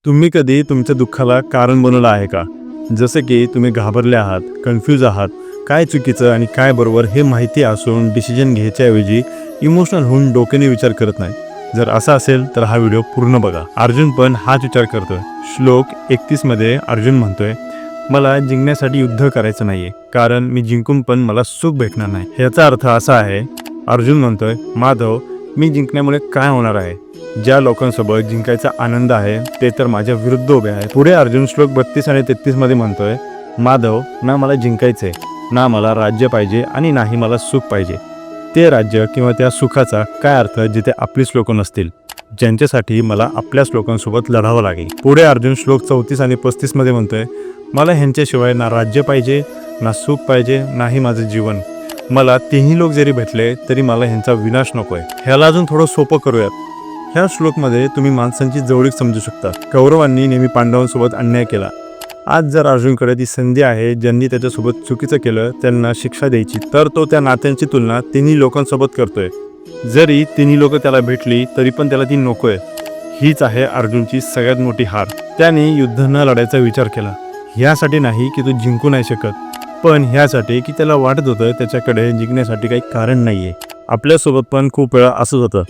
तुम्ही कधी तुमच्या दुःखाला कारण बनवलं आहे का? जसं की तुम्ही घाबरले आहात, कन्फ्यूज आहात, काय चुकीचं आणि काय बरोबर हे माहिती असून डिसिजन घ्यायच्याऐवजी इमोशनल होऊन डोक्याने विचार करत नाही. जर असं असेल तर हा व्हिडिओ पूर्ण बघा. अर्जुन पण हाच विचार करतोय. श्लोक 31 मध्ये अर्जुन म्हणतोय, मला जिंकण्यासाठी युद्ध करायचं नाहीये, कारण मी जिंकून पण मला सुख भेटणार नाही. ह्याचा अर्थ असा आहे, अर्जुन म्हणतोय, माधव, मी जिंकण्यामुळे काय होणार आहे? ज्या लोकांसोबत जिंकायचा आनंद आहे ते तर माझ्या विरुद्ध उभे आहे. पुढे अर्जुन श्लोक 32 आणि 33 मध्ये म्हणतोय, माधव, ना मला जिंकायचंय, ना मला राज्य पाहिजे आणि नाही मला सुख पाहिजे. ते राज्य किंवा त्या सुखाचा काय अर्थ जिथे आपलीच लोक नसतील, ज्यांच्यासाठी मला आपल्याच लोकांसोबत लढावं लागेल. पुढे अर्जुन श्लोक 34 आणि 35 मध्ये म्हणतोय, मला ह्यांच्याशिवाय ना राज्य पाहिजे, ना सुख पाहिजे, नाही माझं जीवन. मला तिन्ही लोक जरी भेटले तरी मला ह्यांचा विनाश नकोय. ह्याला अजून थोडं सोपं करूयात. ह्या श्लोकमध्ये तुम्ही माणसांची जवळीक समजू शकता. कौरवांनी नेहमी पांडवांसोबत अन्याय केला. आज जर अर्जुनकडे ती संधी आहे, ज्यांनी त्याच्यासोबत चुकीचं केलं त्यांना शिक्षा द्यायची, तर तो त्या नात्यांची तुलना तिन्ही लोकांसोबत करतोय. जरी तिन्ही लोक त्याला भेटली तरी पण त्याला ती नकोय. हीच आहे अर्जुनची सगळ्यात मोठी हार. त्याने युद्ध न लढायचा विचार केला. ह्यासाठी नाही की तो जिंकू नाही शकत, पण ह्यासाठी की त्याला वाटत होतं त्याच्याकडे जिंकण्यासाठी काही कारण नाहीये. आपल्यासोबत पण खूप वेळा असंच होतं.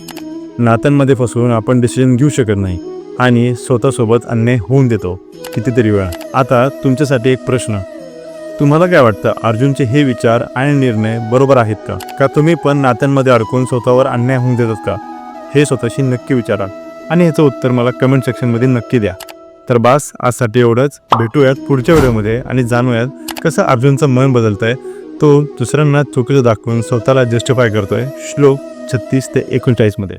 नात्यांमध्ये फसून आपण डिसिजन घेऊ शकत नाही आणि स्वतःसोबत अन्याय होऊन देतो कितीतरी वेळा. आता तुमच्यासाठी एक प्रश्न, तुम्हाला काय वाटतं, अर्जुनचे हे विचार आणि निर्णय बरोबर आहेत का? का तुम्ही पण नात्यांमध्ये अडकून स्वतःवर अन्याय होऊन देतात का? हे स्वतःशी नक्की विचारा आणि ह्याचं उत्तर मला कमेंट सेक्शनमध्ये नक्की द्या. तर बास, आजसाठी एवढंच. भेटूयात पुढच्या व्हिडिओमध्ये आणि जाणूयात कसं अर्जुनचं मन बदलतंय. तो दुसऱ्यांना चुकीचं दाखवून स्वतःला जस्टिफाय करतोय. श्लोक 36 ते 39 मध्ये.